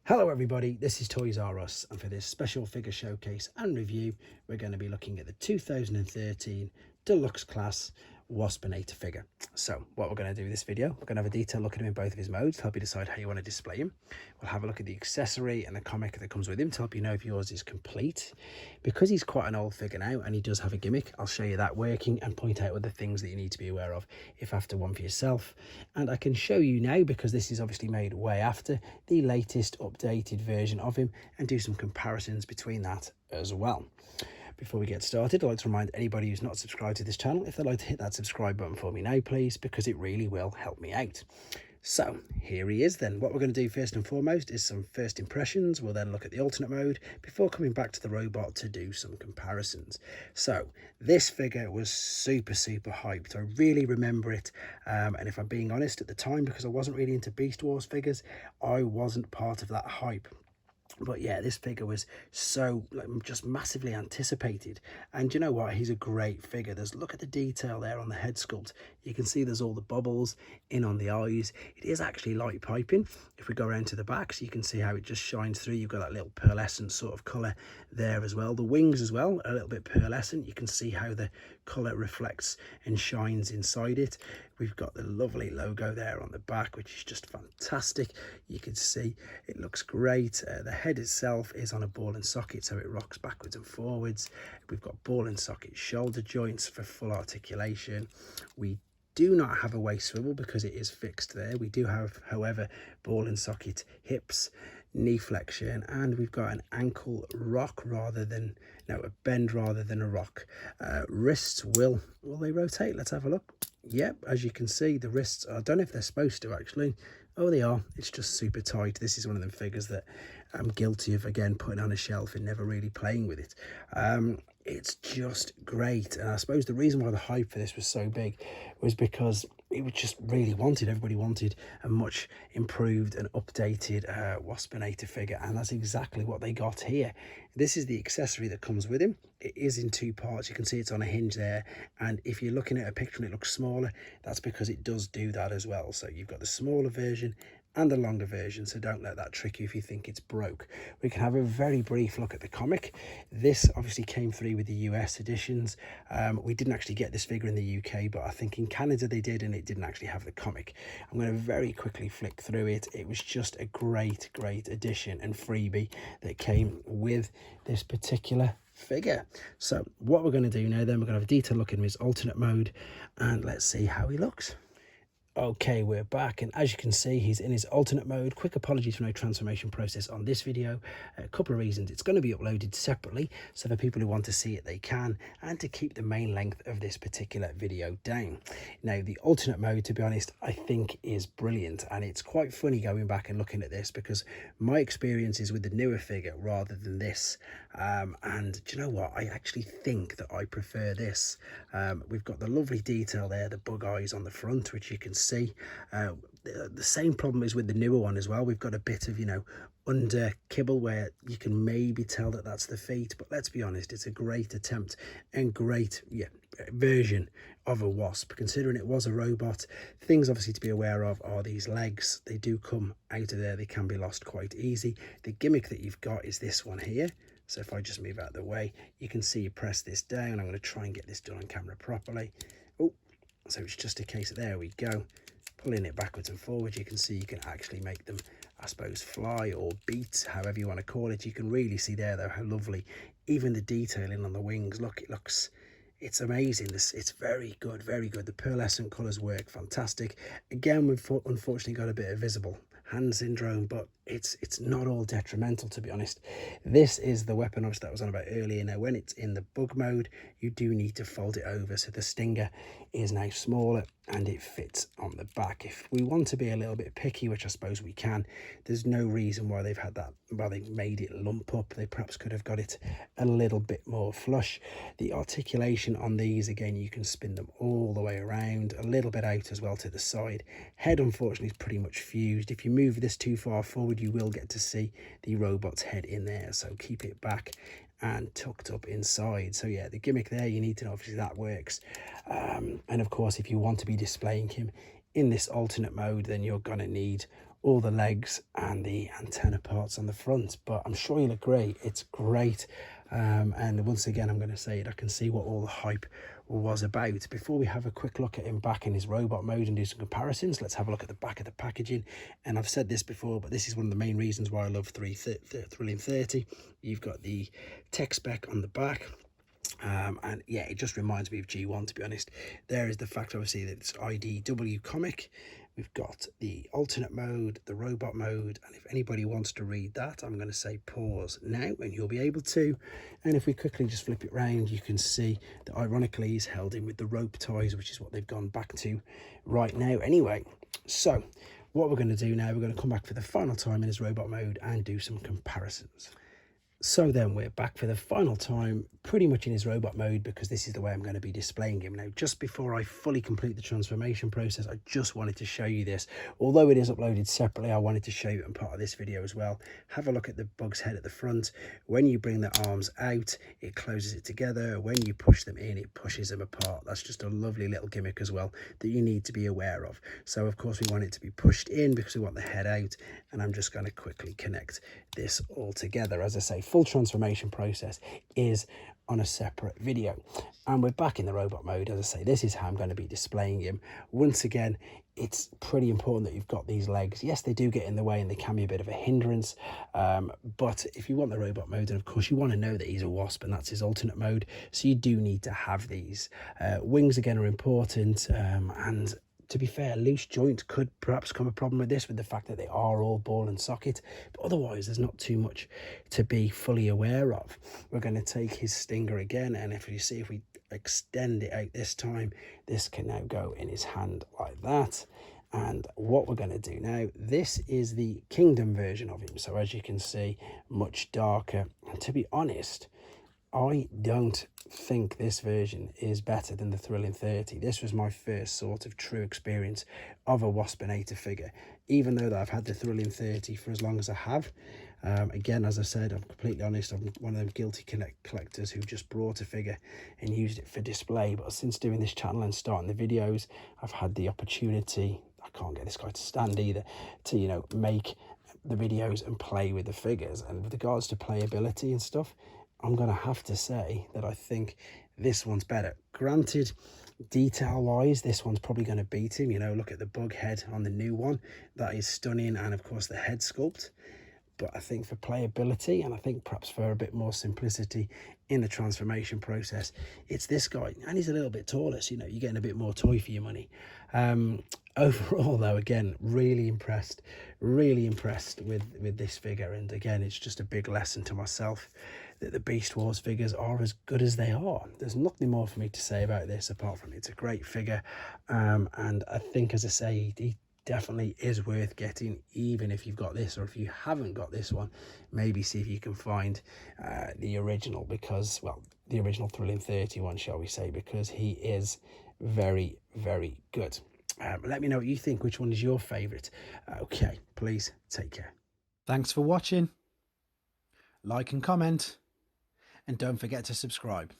Hello everybody, this is Toys R Us, and for this special figure showcase and review we're going to be looking at the 2013 deluxe class waspinator figure. So what we're going to do in this video, we're going to have a detailed look at him in both of his modes to help you decide how you want to display him. We'll have a look at the accessory and the comic that comes with him to help you know if yours is complete. Because he's quite an old figure now and he does have a gimmick, I'll show you that working and point out other things that you need to be aware of if after one for yourself. And I can show you now, because this is obviously made way after, the latest updated version of him and do some comparisons between that as well. Before we get started, I'd like to remind anybody who's not subscribed to this channel, if they'd like to hit that subscribe button for me now, please, because it really will help me out. So here he is then. What we're going to do first and foremost is some first impressions. We'll then look at the alternate mode before coming back to the robot to do some comparisons. So this figure was super hyped. I really remember it, and if I'm being honest, at the time, because I wasn't really into Beast Wars figures, I wasn't part of that hype. But yeah, this figure was so just massively anticipated. And you know what, he's a great figure. Look at the detail there on the head sculpt. You can see there's all the bubbles in on the eyes. It is actually light piping. If we go around to the back, so you can see how it just shines through. You've got that little pearlescent sort of colour there as well. The wings as well are a little bit pearlescent. You can see how the colour reflects and shines inside it. We've got the lovely logo there on the back, which is just fantastic. You can see it looks great. The head itself is on a ball and socket, so it rocks backwards and forwards. We've got ball and socket shoulder joints for full articulation. We do not have a waist swivel because it is fixed there. We do have, however, ball and socket hips, knee flexion, and we've got an ankle rock rather than, no, a bend rather than a rock. Wrists, will they rotate? Let's have a look. Yep, as you can see, the wrists, I don't know if they're supposed to actually. Oh, they are. It's just super tight. This is one of them figures that I'm guilty of, again, putting on a shelf and never really playing with it. It's just great. And I suppose the reason why the hype for this was so big was because it was just really wanted. Everybody wanted a much improved and updated waspinator figure, and that's exactly what they got here. This is the accessory that comes with him. It is in two parts. You can see it's on a hinge there, and if you're looking at a picture and it looks smaller, that's because it does do that as well. So you've got the smaller version and the longer version, so don't let that trick you if you think it's broke. We can have a very brief look at the comic. This obviously came through with the US editions. We didn't actually get this figure in the UK, but I think in Canada they did, and it didn't actually have the comic. I'm going to very quickly flick through it. It was just a great addition and freebie that came with this particular figure. So what we're going to do now then, we're going to have a detailed look in his alternate mode, and let's see how he looks. Okay, we're back, and as you can see, he's in his alternate mode. Quick apologies for no transformation process on this video. A couple of reasons. It's going to be uploaded separately, so for people who want to see it, they can, and to keep the main length of this particular video down. Now, the alternate mode, to be honest, I think is brilliant, and it's quite funny going back and looking at this because my experience is with the newer figure rather than this. And do you know what? I actually think that I prefer this. We've got the lovely detail there, the bug eyes on the front, which you can see. The same problem is with the newer one as well. We've got a bit of, under kibble where you can maybe tell that that's the feet, but let's be honest, it's a great attempt and great version of a wasp, considering it was a robot. Things obviously to be aware of are these legs. They do come out of there, they can be lost quite easy. The gimmick that you've got is this one here. So if I just move out of the way, you can see you press this down. I'm going to try and get this done on camera properly. Oh, so it's just a case of, there we go, pulling it backwards and forwards. You can see you can actually make them, I suppose, fly or beat, however you want to call it. You can really see there though how lovely, even the detailing on the wings. Look, it's amazing. It's very good. The pearlescent colours work fantastic. Again, we've unfortunately got a bit of visible hand syndrome, but it's not all detrimental, to be honest. This is the weapon obviously that was on about earlier. Now when it's in the bug mode, you do need to fold it over, so the stinger is now smaller and it fits on the back. If we want to be a little bit picky, which I suppose we can, there's no reason why they've had that, why they made it lump up. They perhaps could have got it a little bit more flush. The articulation on these, again, you can spin them all the way around, a little bit out as well to the side. Head unfortunately is pretty much fused. If you move this too far forward, you will get to see the robot's head in there, so keep it back and tucked up inside. So yeah, the gimmick there, you need to know obviously that works. And of course, if you want to be displaying him in this alternate mode, then you're gonna need all the legs and the antenna parts on the front. But I'm sure you'll agree, it's great. And once again, I'm going to say it, I can see what all the hype was about. Before we have a quick look at him back in his robot mode and do some comparisons, let's have a look at the back of the packaging. And I've said this before, but this is one of the main reasons why I love Thrilling 30. You've got the tech spec on the back. And yeah, it just reminds me of G1, to be honest. There is the fact, obviously, that it's IDW comic. We've got the alternate mode, the robot mode, and if anybody wants to read that, I'm going to say pause now and you'll be able to. And if we quickly just flip it round, you can see that ironically he's held in with the rope ties, which is what they've gone back to right now anyway. So what we're going to do now, we're going to come back for the final time in his robot mode and do some comparisons. So then we're back for the final time, pretty much in his robot mode, because this is the way I'm going to be displaying him. Now, just before I fully complete the transformation process, I just wanted to show you this. Although it is uploaded separately, I wanted to show you it in part of this video as well. Have a look at the bug's head at the front. When you bring the arms out, it closes it together. When you push them in, it pushes them apart. That's just a lovely little gimmick as well that you need to be aware of. So, of course, we want it to be pushed in because we want the head out. And I'm just going to quickly connect this all together. As I say, full transformation process is on a separate video, and we're back in the robot mode. As I say, this is how I'm going to be displaying him. Once again, it's pretty important that you've got these legs. Yes, they do get in the way and they can be a bit of a hindrance, but if you want the robot mode, and of course you want to know that he's a wasp and that's his alternate mode, so you do need to have these. Wings again are important, and to be fair, loose joint could perhaps come a problem with this, with the fact that they are all ball and socket, but otherwise there's not too much to be fully aware of. We're going to take his stinger again, and if you see, if we extend it out this time, this can now go in his hand like that. And what we're going to do now, this is the Kingdom version of him, so as you can see, much darker. And to be honest, I don't think this version is better than the Thrilling 30. This was my first sort of true experience of a waspinator figure, even though that I've had the Thrilling 30 for as long as I have. Again, as I said, I'm completely honest, I'm one of them guilty collectors who just brought a figure and used it for display. But since doing this channel and starting the videos, I've had the opportunity, I can't get this guy to stand either, to, you know, make the videos and play with the figures. And with regards to playability and stuff, I'm going to have to say that I think this one's better. Granted, detail-wise, this one's probably going to beat him. You know, look at the bug head on the new one. That is stunning. And, of course, the head sculpt. But I think for playability, and I think perhaps for a bit more simplicity in the transformation process, it's this guy. And he's a little bit taller, so, you know, you're getting a bit more toy for your money. Overall, though, again, really impressed with this figure. And, again, it's just a big lesson to myself that the Beast Wars figures are as good as they are. There's nothing more for me to say about this apart from it's a great figure, and I think, as I say, he definitely is worth getting, even if you've got this, or if you haven't got this one, maybe see if you can find the original, because, well, the original Thrilling 31, shall we say, because he is very, very good. Let me know what you think. Which one is your favorite? Okay, please take care. Thanks for watching. Like and comment. And don't forget to subscribe.